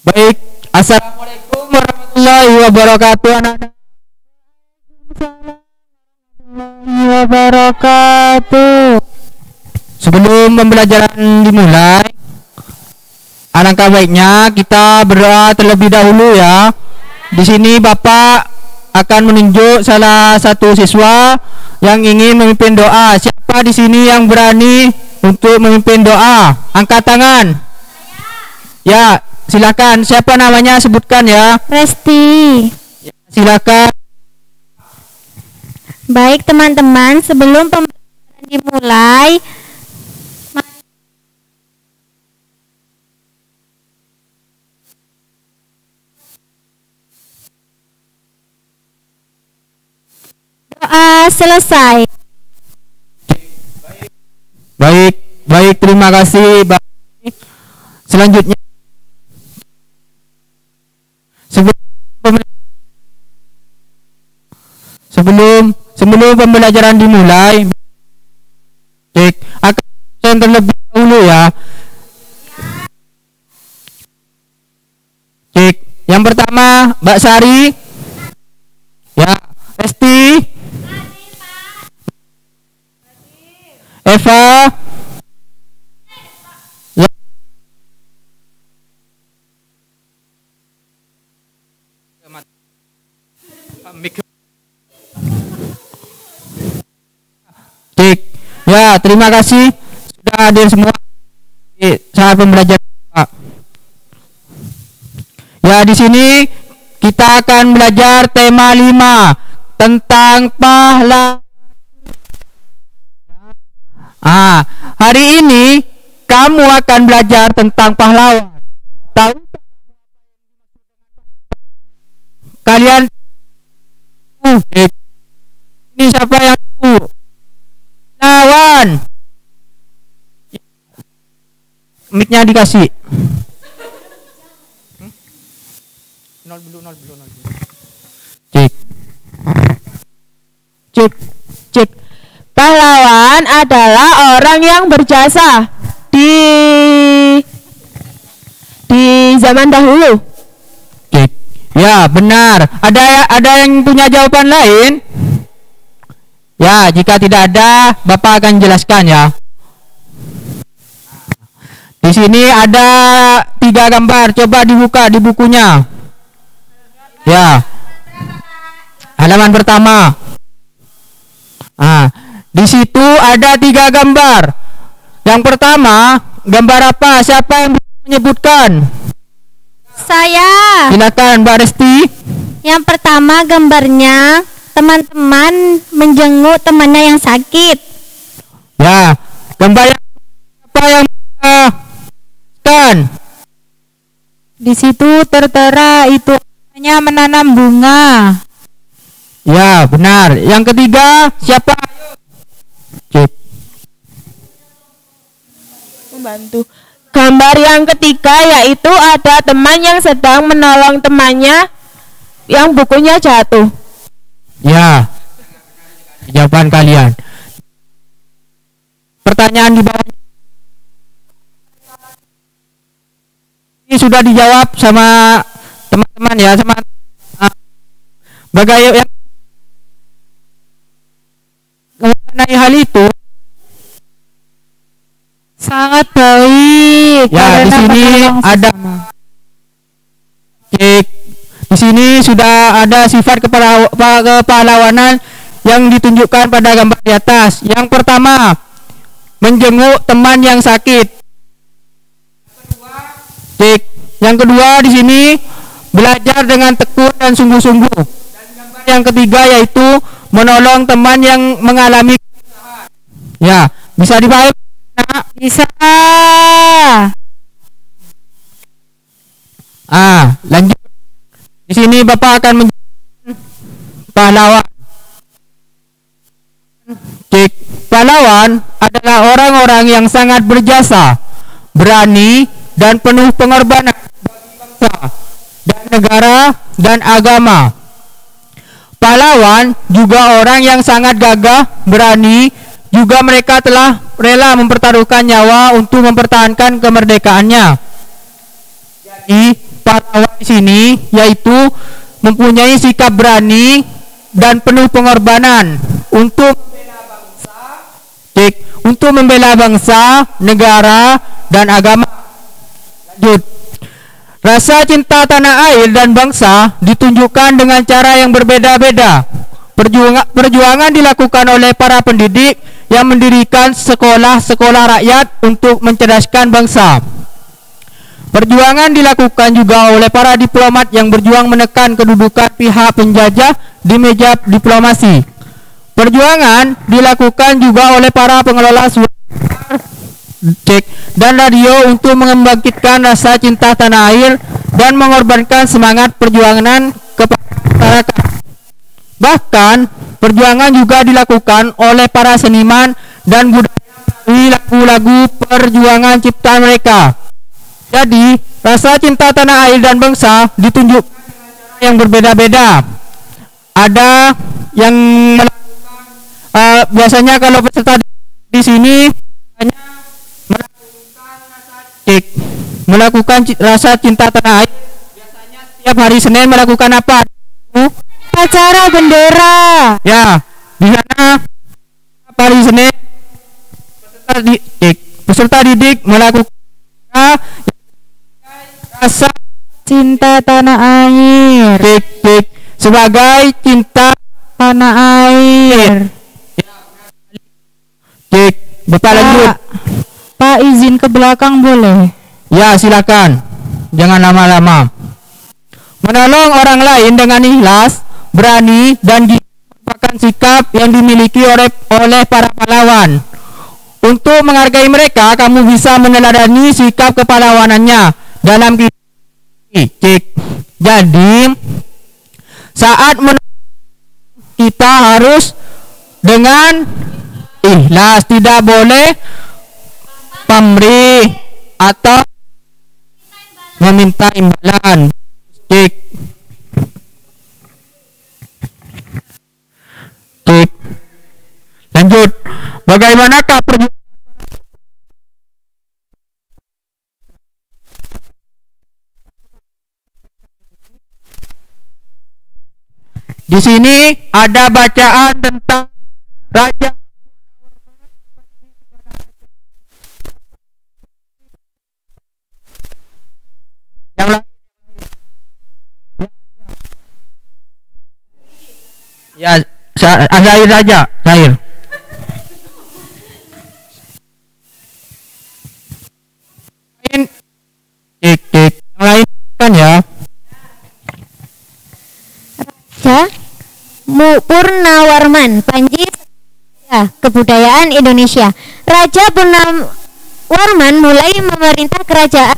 Baik, assalamualaikum warahmatullahi wabarakatuh, anak-anak. Wabarakatuh. Sebelum pembelajaran dimulai, alangkah baiknya kita berdoa terlebih dahulu ya. Di sini Bapak akan menunjuk salah satu siswa yang ingin memimpin doa. Siapa di sini yang berani untuk memimpin doa? Angkat tangan. Ya, silakan. Siapa namanya? Sebutkan ya. Resti. Ya, silakan. Baik teman-teman, sebelum pembelajaran dimulai, doa selesai. Baik, terima kasih. Selanjutnya, sebelum pembelajaran dimulai, akan terlebih dahulu ya. Yang pertama, Mbak Sari, ya, Resti, Eva, ya. Ya, terima kasih sudah hadir semua saat pembelajaran. Ya, di sini kita akan belajar tema 5 tentang pahala. Hari ini kamu akan belajar tentang pahlawan. Tahu kalian ini siapa yang tahu? Pahlawan. Mic-nya dikasih. Nol dulu. Cek. Pahlawan adalah orang yang berjasa di zaman dahulu. Ya, benar. Ada yang punya jawaban lain? Ya, jika tidak ada, Bapak akan jelaskan ya. Di sini ada 3 gambar. Coba dibuka di bukunya. Ya. Halaman pertama. Di situ ada 3 gambar. Yang pertama, gambar apa? Siapa yang bisa menyebutkan? Saya. Silakan, Mbak Resti. Yang pertama gambarnya teman-teman menjenguk temannya yang sakit. Ya, gambar yang apa yang kan? Di situ tertera itu hanya menanam bunga. Ya, benar. Yang ketiga, siapa? Cek. Membantu. Gambar yang ketiga yaitu ada teman yang sedang menolong temannya yang bukunya jatuh. Ya, jawaban kalian. Pertanyaan di bawah ini sudah dijawab sama teman-teman ya, sama bagaimana yang mengenai hal itu. Sangat baik. Ya, di sini ada cek. Di sini sudah ada sifat kepahlawanan yang ditunjukkan pada gambar di atas. Yang pertama, menjenguk teman yang sakit. Cek. Yang kedua di sini belajar dengan tekun dan sungguh-sungguh. Dan gambar yang ketiga yaitu menolong teman yang mengalami kesusahan. Ya, bisa dipahami? Bisa. Lanjut. Di sini Bapak akan menjelaskan pahlawan. Cek. Pahlawan adalah orang-orang yang sangat berjasa, berani, dan penuh pengorbanan bagi bangsa dan negara dan agama. Pahlawan juga orang yang sangat gagah, berani, juga mereka telah rela mempertaruhkan nyawa untuk mempertahankan kemerdekaannya. Jadi pahlawan di sini yaitu mempunyai sikap berani dan penuh pengorbanan untuk membela bangsa, negara, dan agama. Lanjut. Rasa cinta tanah air dan bangsa ditunjukkan dengan cara yang berbeda-beda. Perjuangan dilakukan oleh para pendidik yang mendirikan sekolah-sekolah rakyat untuk mencerdaskan bangsa. Perjuangan dilakukan juga oleh para diplomat yang berjuang menekan kedudukan pihak penjajah di meja diplomasi. Perjuangan dilakukan juga oleh para pengelola surat dan radio untuk membangkitkan rasa cinta tanah air dan mengorbankan semangat perjuangan kepada masyarakat. Bahkan perjuangan juga dilakukan oleh para seniman dan budaya melalui lagu-lagu perjuangan ciptaan mereka. Jadi rasa cinta tanah air dan bangsa ditunjukkan dengan cara yang berbeda-beda. Ada yang biasanya kalau peserta di sini hanya melakukan rasa cinta tanah air. Biasanya setiap hari Senin melakukan apa? Acara bendera. Ya, di sana hari Senin peserta didik melakukan rasa Cinta tanah air. sebagai cinta Tanah air. Bapak lanjut. Pak, izin ke belakang boleh? Ya, silakan. Jangan lama-lama. Menolong orang lain dengan ikhlas, berani, dan merupakan sikap yang dimiliki oleh para pahlawan. Untuk menghargai mereka, kamu bisa meneladani sikap kepahlawanannya dalam kehidupan. Jadi, saat kita harus dengan ikhlas, tidak boleh pamrih atau meminta imbalan. Lanjut. Bagaimanakah perjuangan di sini ada bacaan tentang Raja yang lain. Ya, Zair saja, Zair. Yang lain kan ya. Raja Purnawarman, Panji Kebudayaan Indonesia. Raja Purnawarman mulai memerintah kerajaan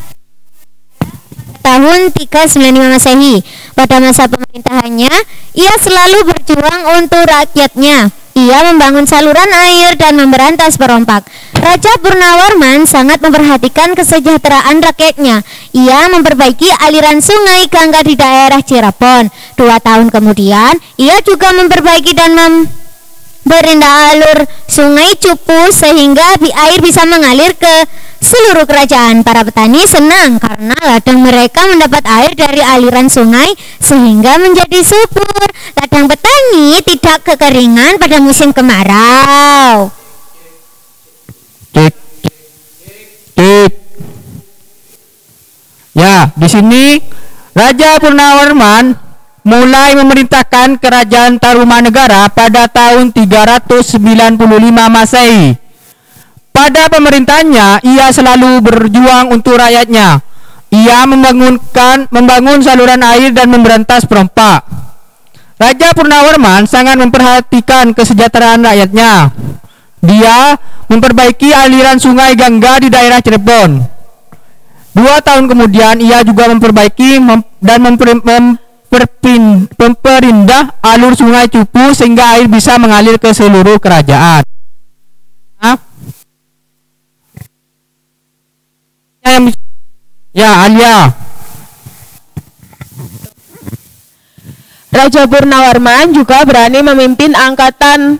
tahun 395 Masehi. Pada masa pemerintahannya, ia selalu berjuang untuk rakyatnya. Ia membangun saluran air dan memberantas perompak. Raja Purnawarman sangat memperhatikan kesejahteraan rakyatnya. Ia memperbaiki aliran sungai Gangga di daerah Cirebon. 2 tahun kemudian, ia juga memperbaiki dan memberindah alur sungai Cupu sehingga air bisa mengalir ke seluruh kerajaan. Para petani senang karena ladang mereka mendapat air dari aliran sungai sehingga menjadi subur. Ladang petani tidak kekeringan pada musim kemarau. Ya, di sini Raja Purnawarman mulai memerintahkan kerajaan Tarumanegara pada tahun 395 Masehi. Pada pemerintahannya, ia selalu berjuang untuk rakyatnya. Ia membangun saluran air dan memberantas perompak. Raja Purnawarman sangat memperhatikan kesejahteraan rakyatnya. Dia memperbaiki aliran sungai Gangga di daerah Cirebon. 2 tahun kemudian, ia juga memperbaiki dan memperindah alur sungai Cupu sehingga air bisa mengalir ke seluruh kerajaan. Ya, Alia. Raja Purnawarman juga berani memimpin angkatan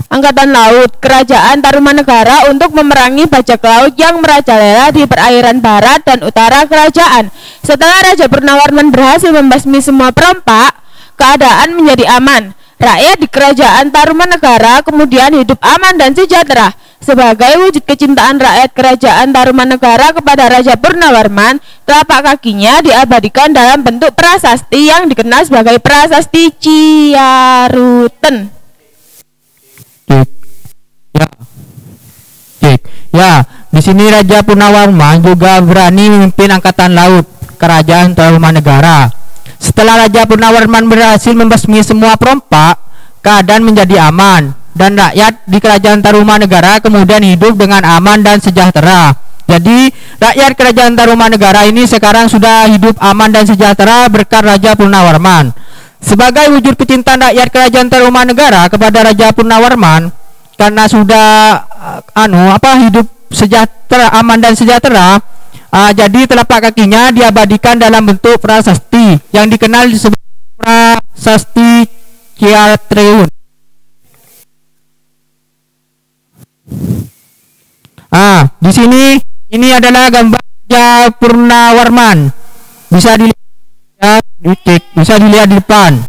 Angkatan Laut Kerajaan Tarumanegara untuk memerangi bajak laut yang merajalela di perairan barat dan utara kerajaan. Setelah Raja Purnawarman berhasil membasmi semua perompak, keadaan menjadi aman. Rakyat di Kerajaan Tarumanegara kemudian hidup aman dan sejahtera. Sebagai wujud kecintaan rakyat Kerajaan Tarumanegara kepada Raja Purnawarman, telapak kakinya diabadikan dalam bentuk prasasti yang dikenal sebagai Prasasti Ciaruten. Ya, di sini Raja Purnawarman juga berani memimpin angkatan laut Kerajaan Tarumanegara. Setelah Raja Purnawarman berhasil membasmi semua perompak, keadaan menjadi aman dan rakyat di Kerajaan Tarumanegara kemudian hidup dengan aman dan sejahtera. Jadi rakyat Kerajaan Tarumanegara ini sekarang sudah hidup aman dan sejahtera berkat Raja Purnawarman. Sebagai wujud kecintaan rakyat Kerajaan Tarumanegara kepada Raja Purnawarman, karena sudah hidup sejahtera, aman dan sejahtera, jadi telapak kakinya diabadikan dalam bentuk prasasti yang dikenal sebagai Prasasti Ciaruten. Di sini ini adalah gambar Raja Purnawarman. Bisa dilihat di depan.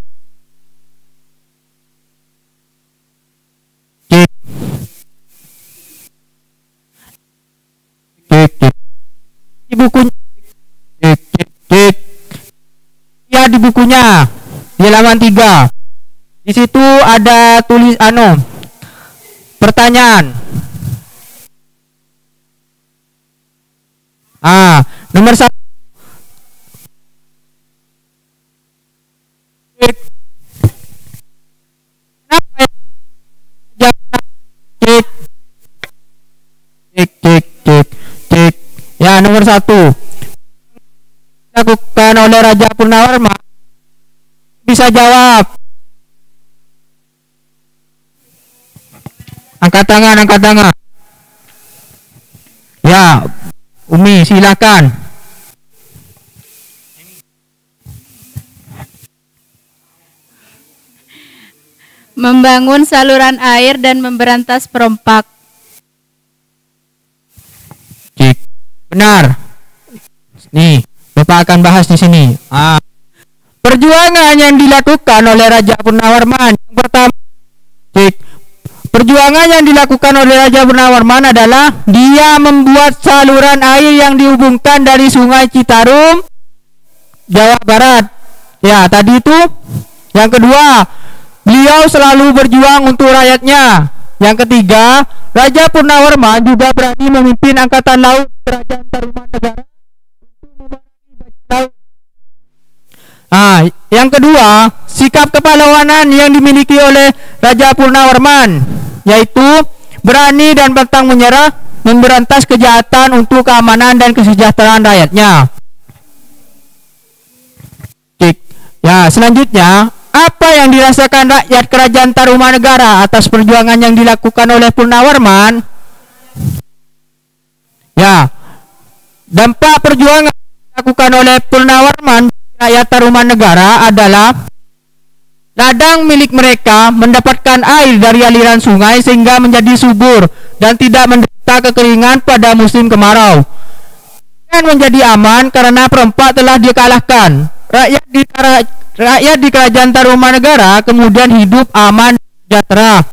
Di bukunya, ya di bukunya di halaman 3. Di situ ada tulis pertanyaan. Nomor 1. Ya, nomor 1 dilakukan oleh Raja Purnawarman. Bisa jawab. Angkat tangan. Ya, Umi silakan. Membangun saluran air dan memberantas perompak. Benar. Nih, Bapak akan bahas di sini. Perjuangan yang dilakukan oleh Raja Purnawarman. Yang pertama, perjuangan yang dilakukan oleh Raja Purnawarman adalah dia membuat saluran air yang dihubungkan dari Sungai Citarum, Jawa Barat. Ya, tadi itu. Yang kedua, beliau selalu berjuang untuk rakyatnya. Yang ketiga, Raja Purnawarman juga berani memimpin angkatan laut Kerajaan Tarumanegara untuk memerangi bajak laut. Yang kedua, sikap kepahlawanan yang dimiliki oleh Raja Purnawarman, yaitu berani dan pantang menyerah memberantas kejahatan untuk keamanan dan kesejahteraan rakyatnya. Ya, selanjutnya, apa yang dirasakan rakyat Kerajaan Tarumanegara atas perjuangan yang dilakukan oleh Purnawarman? Ya, dampak perjuangan yang dilakukan oleh Purnawarman rakyat Tarumanegara adalah ladang milik mereka mendapatkan air dari aliran sungai sehingga menjadi subur dan tidak menderita kekeringan pada musim kemarau. Dan menjadi aman karena perompak telah dikalahkan. Rakyat di Kerajaan Tarumanegara kemudian hidup aman dan sejahtera.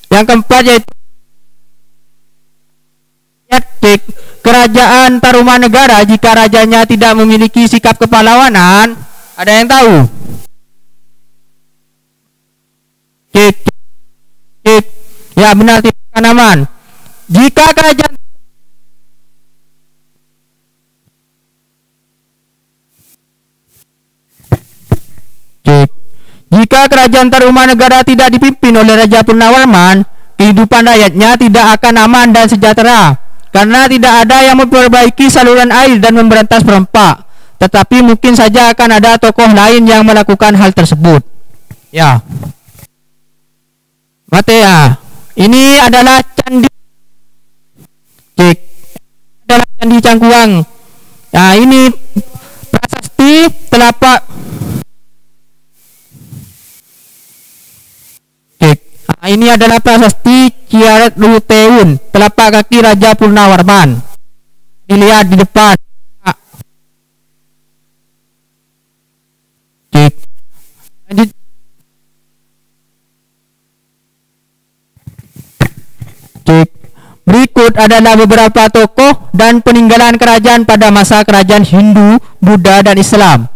Yang keempat yaitu Kerajaan Tarumanegara jika rajanya tidak memiliki sikap kepahlawanan. Ada yang tahu? Ya, benar, tidak akan aman. Jika Kerajaan Tarumanegara tidak dipimpin oleh Raja Purnawarman, kehidupan rakyatnya tidak akan aman dan sejahtera karena tidak ada yang memperbaiki saluran air dan memberantas perompak. Tetapi mungkin saja akan ada tokoh lain yang melakukan hal tersebut. Ya, Matea, ini adalah candi Cangkuang. Nah, ini prasasti telapak ini adalah prasasti Ciaret Luteun, telapak kaki Raja Purnawarman. Dilihat di depan. Lanjut. Berikut adalah beberapa tokoh dan peninggalan kerajaan pada masa kerajaan Hindu, Buddha, dan Islam.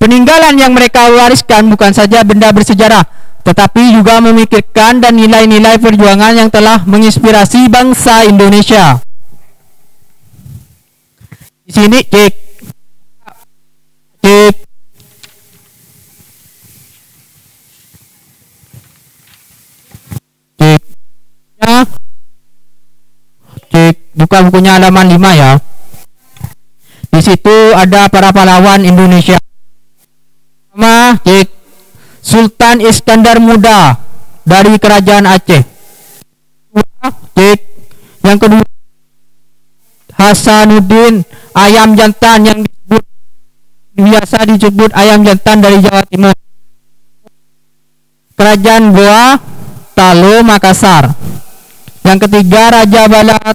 Peninggalan yang mereka wariskan bukan saja benda bersejarah, tetapi juga memikirkan dan nilai-nilai perjuangan yang telah menginspirasi bangsa Indonesia. Di sini cek. Ya. Buka bukunya halaman 5 ya. Di situ ada para pahlawan Indonesia. Pertama, Sultan Iskandar Muda dari Kerajaan Aceh. Yang kedua, Hasanuddin Ayam Jantan yang biasa disebut Ayam Jantan dari Jawa Timur. Kerajaan Goa, Talo, Makassar. Yang ketiga, Raja Balatra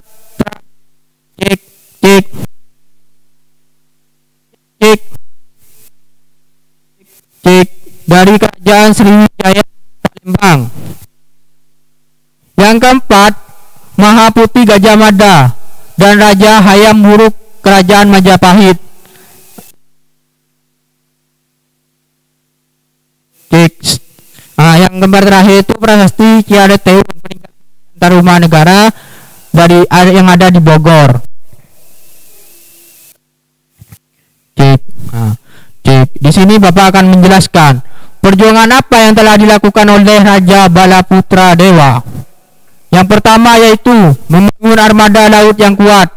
dari Kerajaan Sriwijaya, Palembang. Yang keempat, Mahaputi Gajah Mada dan Raja Hayam Wuruk, Kerajaan Majapahit. Yang gambar terakhir itu prasasti Ciaret Teun, peninggalan rumah negara dari yang ada di Bogor. Di sini Bapak akan menjelaskan perjuangan apa yang telah dilakukan oleh Raja Balaputra Dewa. Yang pertama yaitu membangun armada laut yang kuat.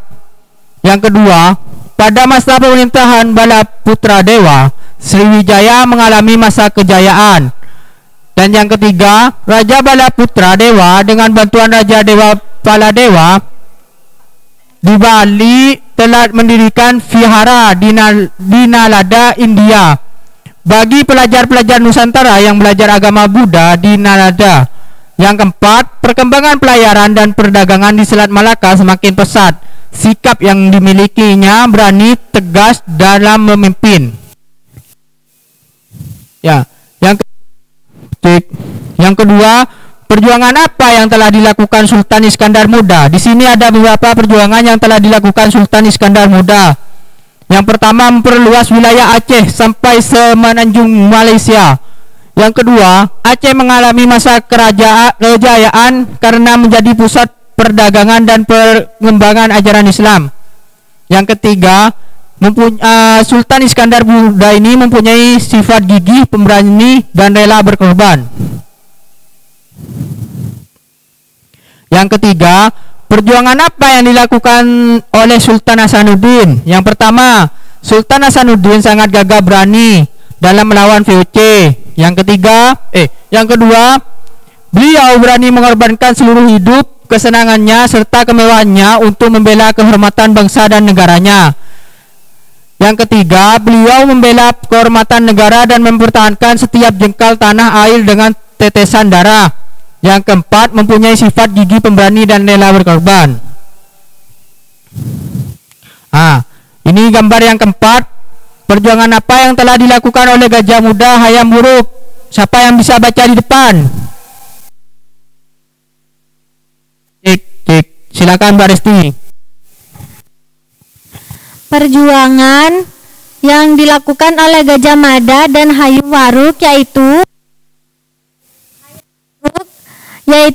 Yang kedua, pada masa pemerintahan Balaputra Dewa, Sriwijaya mengalami masa kejayaan. Dan yang ketiga, Raja Balaputra Dewa dengan bantuan Raja Dewa Paladewa di Bali telah mendirikan vihara di Nalanda, India bagi pelajar-pelajar Nusantara yang belajar agama Buddha di Nalanda. Yang keempat, perkembangan pelayaran dan perdagangan di Selat Malaka semakin pesat. Sikap yang dimilikinya berani, tegas dalam memimpin. Yang kedua, perjuangan apa yang telah dilakukan Sultan Iskandar Muda? Di sini ada beberapa perjuangan yang telah dilakukan Sultan Iskandar Muda. Yang pertama, memperluas wilayah Aceh sampai semenanjung Malaysia. Yang kedua, Aceh mengalami masa kejayaan karena menjadi pusat perdagangan dan pengembangan ajaran Islam. Yang ketiga, Sultan Iskandar Muda ini mempunyai sifat gigih, pemberani, dan rela berkorban. Yang ketiga, perjuangan apa yang dilakukan oleh Sultan Hasanuddin? Yang pertama, Sultan Hasanuddin sangat gagah berani dalam melawan VOC. Yang kedua, beliau berani mengorbankan seluruh hidup, kesenangannya, serta kemewahannya untuk membela kehormatan bangsa dan negaranya. Yang ketiga, beliau membela kehormatan negara dan mempertahankan setiap jengkal tanah air dengan tetesan darah. Yang keempat, mempunyai sifat gigih, pemberani, dan rela berkorban. Ini gambar yang keempat. Perjuangan apa yang telah dilakukan oleh Gajah Muda Hayam Wuruk? Siapa yang bisa baca di depan? Silakan Mbak Resti. Perjuangan yang dilakukan oleh Gajah Mada dan Hayam Wuruk yaitu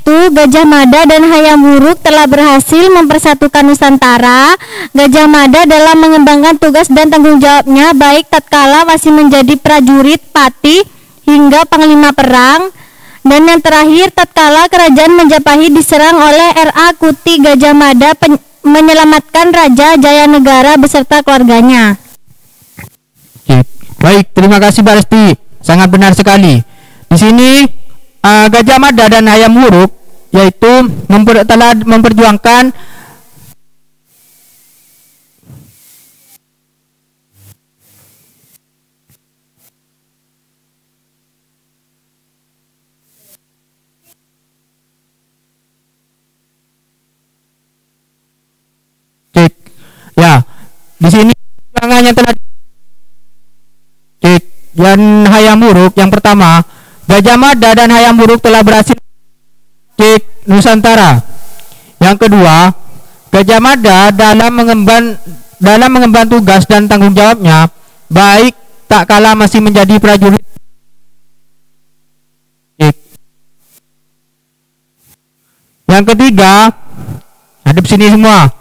Gajah Mada dan Hayam Wuruk telah berhasil mempersatukan Nusantara. Gajah Mada dalam mengembangkan tugas dan tanggung jawabnya baik tatkala masih menjadi prajurit, patih, hingga panglima perang. Dan yang terakhir, tatkala kerajaan Majapahit diserang oleh R.A. Kuti, Gajah Mada menyelamatkan Raja Jayanegara beserta keluarganya. Baik, terima kasih Mbak Resti. Sangat benar sekali. Di sini Gajah Mada dan Hayam Wuruk yaitu telah memperjuangkan Di sini perjuangan yang telah cek dan Hayam Wuruk. Yang pertama, Gajah Mada dan Hayam Wuruk telah berhasil cek Nusantara. Yang kedua, Gajah Mada dalam mengemban tugas dan tanggung jawabnya baik tak kalah masih menjadi prajurit. Yang ketiga, hadap sini semua.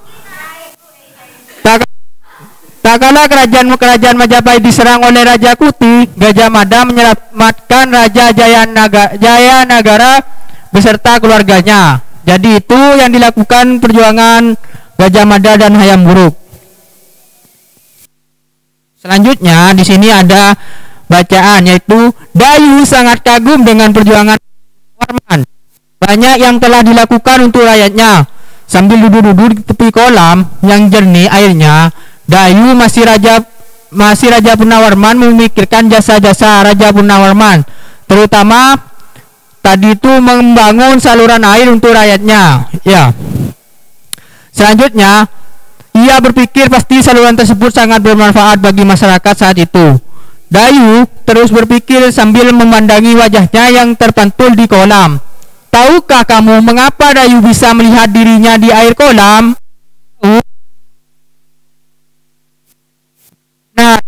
Tak kala kerajaan Majapahit diserang oleh Raja Kuti, Gajah Mada menyelamatkan Raja Jayanagara beserta keluarganya. Jadi itu yang dilakukan perjuangan Gajah Mada dan Hayam Wuruk. Selanjutnya di sini ada bacaan, yaitu Dayu sangat kagum dengan perjuangan Warman. Banyak yang telah dilakukan untuk rakyatnya. Sambil duduk-duduk di tepi kolam yang jernih airnya, Dayu masih Raja Purnawarman memikirkan jasa-jasa Raja Purnawarman, terutama tadi itu membangun saluran air untuk rakyatnya. Ya. Selanjutnya, ia berpikir pasti saluran tersebut sangat bermanfaat bagi masyarakat saat itu. Dayu terus berpikir sambil memandangi wajahnya yang terpantul di kolam. Tahukah kamu mengapa Dayu bisa melihat dirinya di air kolam? Nah,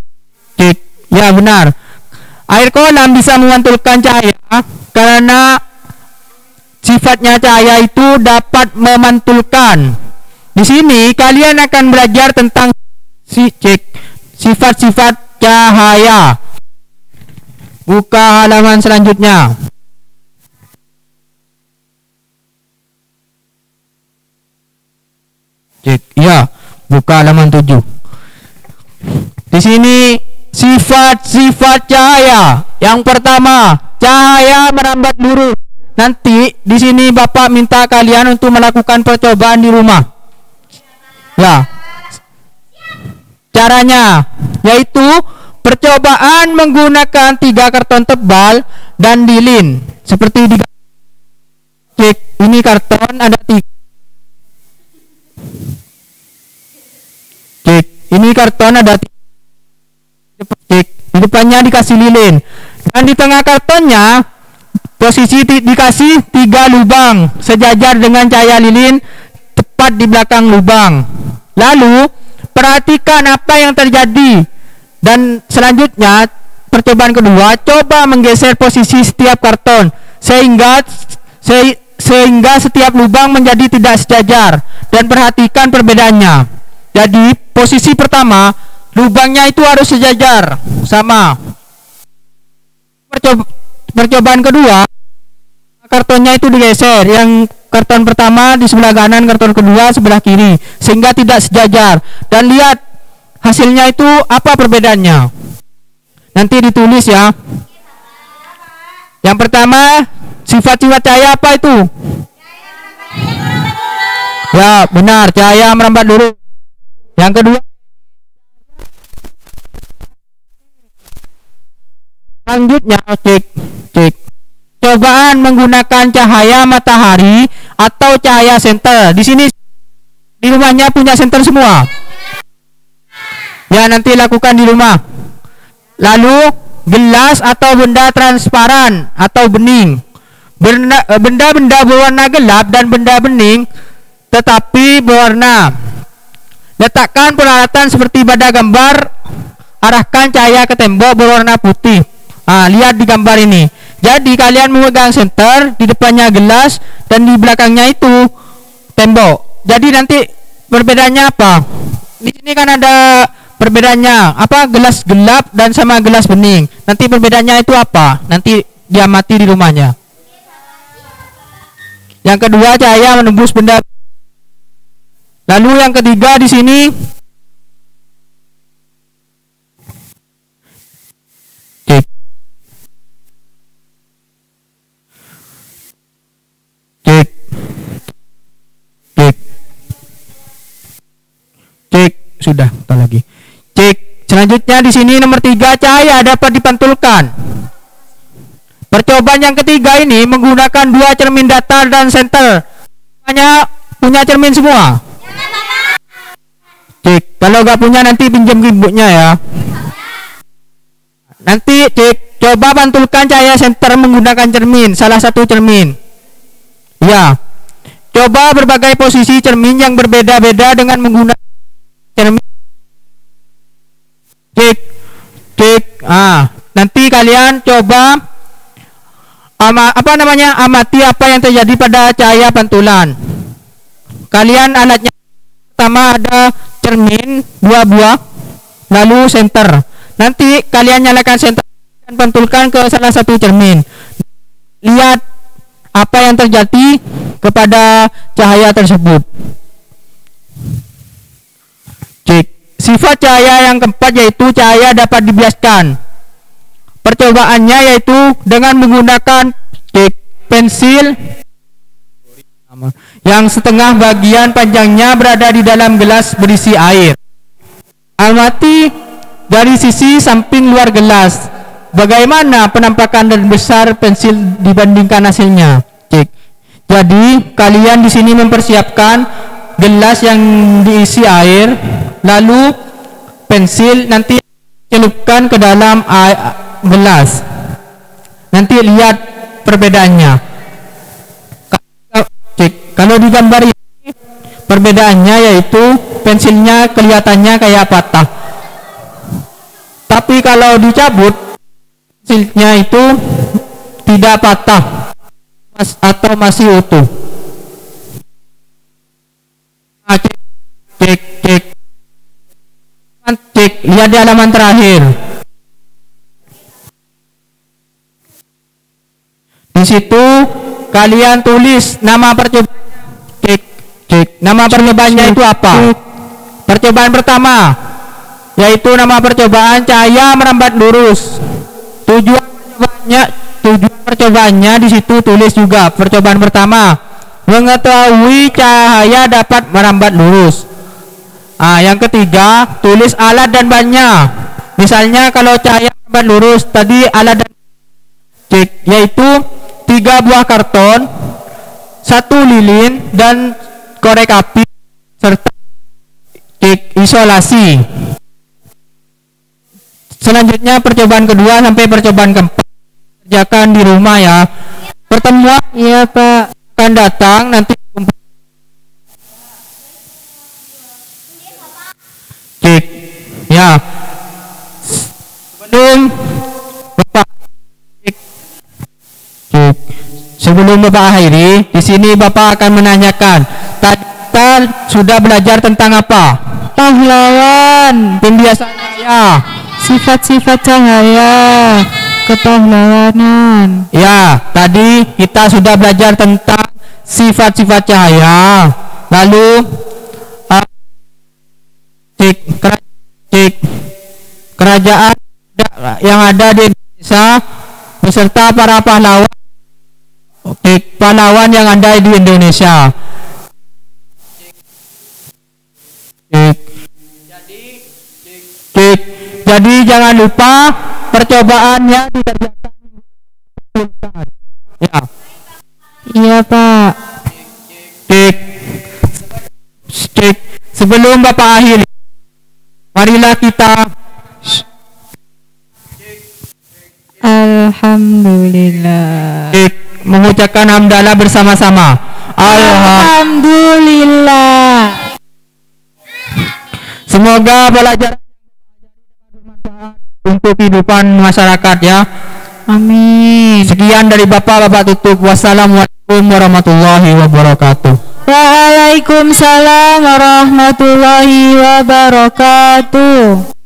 ya benar. Air kolam bisa memantulkan cahaya karena sifatnya cahaya itu dapat memantulkan. Di sini kalian akan belajar tentang sifat-sifat cahaya. Buka halaman selanjutnya. Ya, buka halaman 7. Di sini sifat-sifat cahaya. Yang pertama, cahaya merambat lurus. Nanti di sini Bapak minta kalian untuk melakukan percobaan di rumah. Ya. Caranya yaitu percobaan menggunakan 3 karton tebal dan lilin. Seperti di ini karton ada 3. Ini karton ada 3. Di depannya dikasih lilin, dan di tengah kartonnya posisi dikasih 3 lubang sejajar dengan cahaya lilin tepat di belakang lubang. Lalu perhatikan apa yang terjadi. Dan selanjutnya percobaan kedua, coba menggeser posisi setiap karton sehingga setiap lubang menjadi tidak sejajar, dan perhatikan perbedaannya. Jadi posisi pertama, lubangnya itu harus sejajar sama. Percobaan kedua, kartonnya itu digeser. Yang karton pertama di sebelah kanan, karton kedua sebelah kiri, sehingga tidak sejajar. Dan lihat hasilnya itu apa perbedaannya. Nanti ditulis ya. Yang pertama, sifat-sifat cahaya apa itu? Ya benar, cahaya merambat lurus. Yang kedua, selanjutnya cek cobaan menggunakan cahaya matahari atau cahaya senter. Di sini di rumahnya punya senter semua. Ya, nanti lakukan di rumah. Lalu gelas atau benda transparan atau bening. Benda-benda berwarna gelap dan benda bening tetapi berwarna. Letakkan peralatan seperti pada gambar. Arahkan cahaya ke tembok berwarna putih. Lihat di gambar ini. Jadi kalian memegang senter, di depannya gelas, dan di belakangnya itu tembok. Jadi nanti perbedaannya apa? Di sini kan ada perbedaannya, apa, gelas gelap dan sama gelas bening. Nanti perbedaannya itu apa? Nanti dia amati di rumahnya. Yang kedua, cahaya menembus benda. Lalu yang ketiga di sini cek sudah, tak lagi. Cek selanjutnya di sini nomor 3, cahaya dapat dipantulkan. Percobaan yang ketiga ini menggunakan 2 cermin datar dan senter. Semuanya punya cermin semua. Cik, kalau nggak punya nanti pinjam ke ibunya ya. Nanti cik, coba pantulkan cahaya senter menggunakan cermin, salah satu cermin. Ya. Coba berbagai posisi cermin yang berbeda-beda dengan menggunakan cermin. Cik. Nanti kalian coba amati apa yang terjadi pada cahaya pantulan. Kalian alatnya pertama ada cermin 2 buah, lalu senter. Nanti kalian nyalakan senter dan pantulkan ke salah satu cermin. Lihat apa yang terjadi kepada cahaya tersebut. Cek. Sifat cahaya yang keempat yaitu cahaya dapat dibiaskan. Percobaannya yaitu dengan menggunakan pensil yang setengah bagian panjangnya berada di dalam gelas berisi air. Amati dari sisi samping luar gelas. Bagaimana penampakan dan besar pensil dibandingkan hasilnya? Cek. Jadi kalian di sini mempersiapkan gelas yang diisi air, lalu pensil nanti celupkan ke dalam gelas. Nanti lihat perbedaannya. Cek. Kalau di gambar ini perbedaannya yaitu pensilnya kelihatannya kayak patah. Tapi kalau dicabut pensilnya itu tidak patah atau masih utuh. Cek, lihat di halaman terakhir. Di situ kalian tulis nama percobaan. Nama percobaannya itu apa? Percobaan pertama yaitu nama percobaan cahaya merambat lurus. Tujuan percobaannya di situ tulis juga. Percobaan pertama, mengetahui cahaya dapat merambat lurus. Yang ketiga, tulis alat dan bahannya. Misalnya kalau cahaya merambat lurus tadi alat dan yaitu 3 buah karton, 1 lilin dan korek api serta isolasi. Selanjutnya percobaan kedua sampai percobaan keempat kerjakan di rumah ya. Pertemuan ya Pak akan datang nanti. Cek ya. Sebelum Bapak akhiri, di sini Bapak akan menanyakan, tadi kita sudah belajar tentang apa? Pahlawan, pembiasaan cahaya, sifat-sifat cahaya, kepahlawanan. Ya, tadi kita sudah belajar tentang sifat-sifat cahaya. Lalu kerajaan yang ada di Indonesia beserta para pahlawan yang ada di Indonesia. Jadi jangan lupa percobaannya dikerjakan. Ya. Iya Pak. Sebelum Bapak akhiri, marilah kita Alhamdulillah mengucapkan hamdalah bersama-sama. Alhamdulillah. Semoga pelajaran bermanfaat untuk kehidupan masyarakat ya. Amin. Sekian dari Bapak tutup. Wassalamualaikum warahmatullahi wabarakatuh. Waalaikumsalam warahmatullahi wabarakatuh.